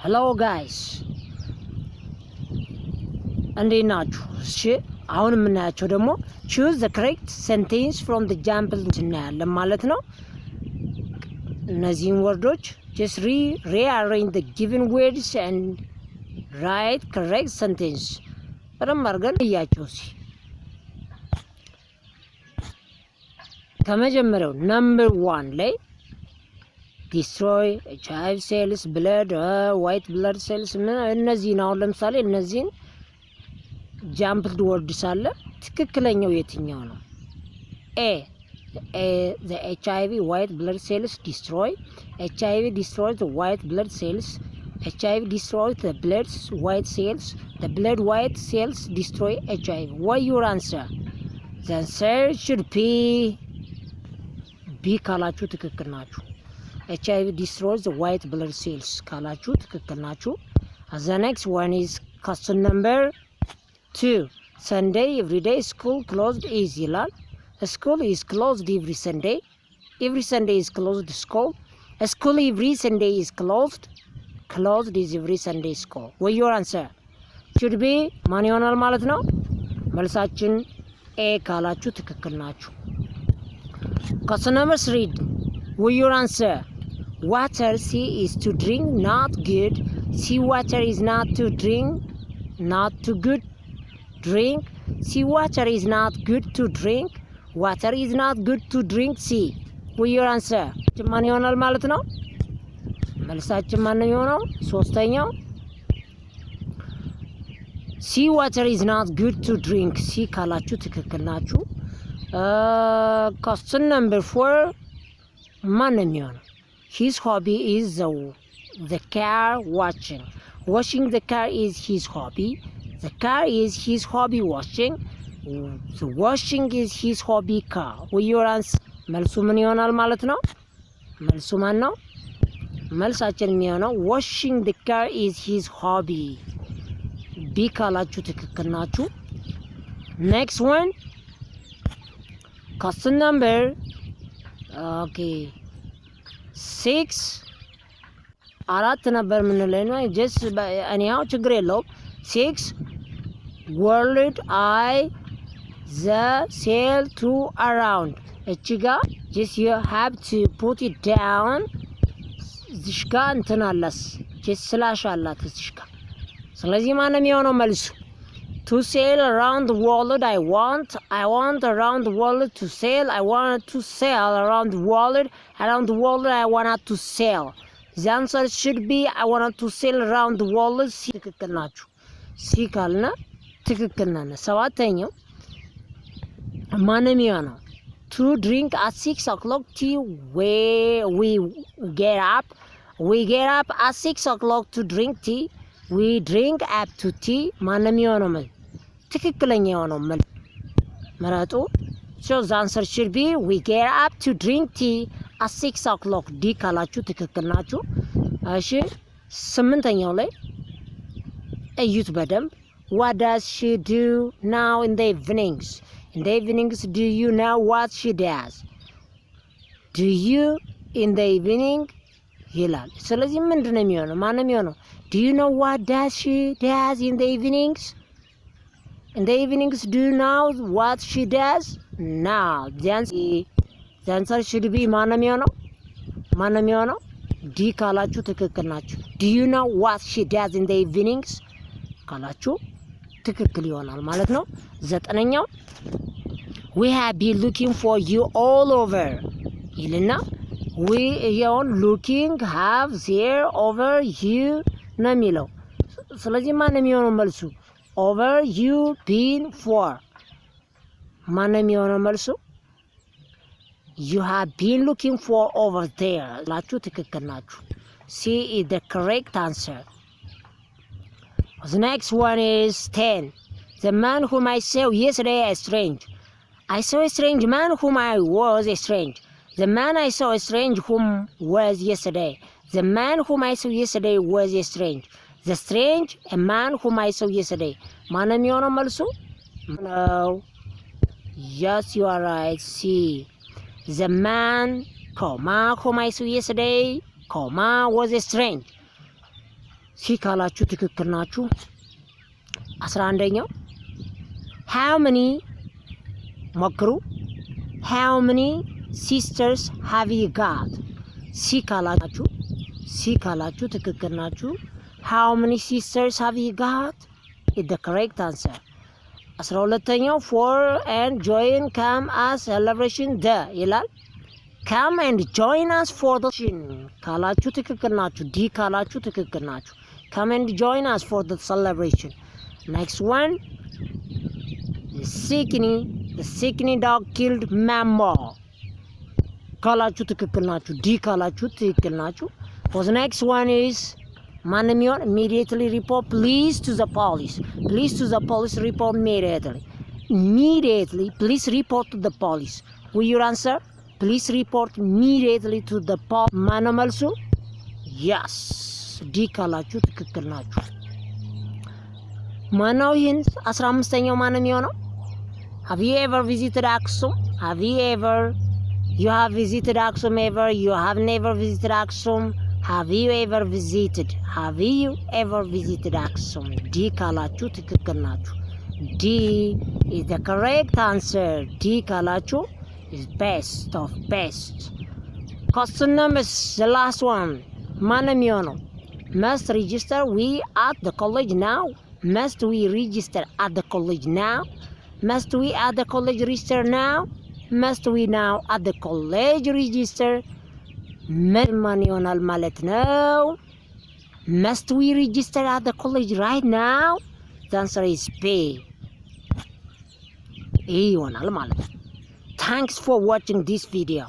Hello guys, እንዴት ናችሁ? እሺ አሁን የምናያቸው ደግሞ choose the correct sentence from the example እናያለን ማለት ነው። እነዚህን ወርዶች just rearrange the given words and write correct sentence በደንብ አድርገን እያቸው። ከመጀመሪያው number 1 ላይ destroy HIV cells, blood, white blood cells እነዚህን አሁን ለምሳሌ እነዚህን ጃምፕድ ወርድስ አለ። ትክክለኛው የትኛው ነው? the HIV white blood cells destroy. HIV destroys the white blood cells. HIV destroys the blood white cells. The blood white cells destroy HIV. What your answer? The answer should be B ካላችሁ ትክክል ናችሁ። HIV destroys the white blood cells ካላችሁ ትክክል ናችሁ። The next one is question number 2. Sunday every day school closed is ይላል። School is closed every Sunday. Every Sunday is closed school. School every Sunday is closed. Closed is every Sunday school. What your answer? Should be ማን ይሆናል ማለት ነው? መልሳችን A ካላችሁ ትክክል ናችሁ። Question number 3. What your answer? Water sea is to drink, not good. Sea water is not to drink, not to good drink. Sea water is not good to drink. Water is not good to drink. Sea. What your answer? ማን ይሆናል ማለት ነው? መልሳችን ማን ነው የሚሆነው? ሶስተኛው Sea water is not good to drink. Sea ካላችሁ ትክክል ናችሁ። Question number 4. ማን ነው የሚሆነው? His hobby is the car washing. Washing the car is his hobby. The car is his hobby washing. The washing is his hobby car. What your answer? መልሱ ምን ይሆናል ማለት ነው? መልሱ ማን ነው? መልሳችን የሚሆነው washing the car is his hobby. B ካላችሁ ትክክል ናችሁ። Next one. Question number 6 አራት ነበር የምንለው ነው። ጀስት እኔው ችግር የለውም። 6 world I the sail to around እቺ ጋ just you have to put it down እዚህ ጋ እንትን አላስ just ስላሽ አላት እዚህ ጋ። ስለዚህ ማንም የሆነው መልሱ to sail around the world. I want around the world to sail. I want to sail around the world. Around the world I want to sail. The answer should be I want to sail around the world. ትክክል ናችሁ። ሲ ካልነ ትክክል ነን። ሰባተኛው ማንም የሆነው to drink at 6 o'clock tea. We get up at 6 o'clock to drink tea. We drink up to tea. ማንም የሆነው ማለት ትክክለኛ የሆነው መረጡ። So the answer should be we get up to drink tea at 6 o'clock. ዲ ካላችሁ ትክክል ናችሁ። እሺ ስምንተኛው ላይ እዩት በደንብ። What does she do now in the evenings? In the evenings do you know what she does? Do you in the evening ይላል። ስለዚህ ምንድነው የሚሆነው? ማን ነው የሚሆነው? Do you know what does she does in the evenings? In the evenings do you know what she does? Now the answer should be ማን ነው የሚሆነው? ዲ ካላችሁ ትክክል ናችሁ። Do you know what she does in the evenings ካላችሁ ትክክል ይሆናል ማለት ነው። ዘጠነኛው we have been looking for you all over ይልና we ያውን looking have there over you ነው የሚለው። ስለዚህ ማን ነው የሚሆነው መልሱ? over you been for ማን ነው የሚሆነው መልሱ? you have been looking for over there ላችሁ ትክክል ናችሁ። C is the correct answer. The next one is 10. The man whom I saw yesterday is strange. I saw a strange man whom I was strange. The man I saw strange whom was yesterday. The man whom I saw yesterday was strange. The strange a man whom I saw yesterday. ማንም የሆነው መልሱ no. Yes, you are right. See, the man, comma, whom I saw yesterday, comma, was strange. ሲ ካላችሁ ትክክል ናችሁ። 11ኛው how many ሞክሩ how many sisters have you got? ሲ ካላችሁ ትክክል ናችሁ። how many sisters have you got? is the correct answer. 12ኛው for and join come as celebration the ይላል። come and join us for the ካላችሁ ትክክል ናችሁ። ዲ ካላችሁ ትክክል ናችሁ። come and join us for the celebration. next one the skinny dog killed Mamo ካላችሁ ትክክል ናችሁ። ዲ ካላችሁ ትክክል ናችሁ። for the next one is ማንሚዮን immediately report please to the police report immediately please report to the police. will you answer? please report immediately to the police. ማነው መልሱ? yes ዲ ካላችሁ ትክክል ናችሁ። ማነው ይህን 15ኛው ማነው የሚሆነው? have you ever visited Aksum? you have visited Aksum ever? you have never visited Aksum? have you ever visited Aksum? ዲ ካላችሁ ትክክል ናችሁ። ዲ is the correct answer. ዲ ካላችሁ is best of best. question number the last one ማነው የሚሆነው? must register we at the college now? must we register at the college now? must we at the college register now? must we now at the college register? ማን ይሆናል ማለት ነው? must we register at the college right now? the answer is B ይሆናል ማለት ነው። thanks for watching this video.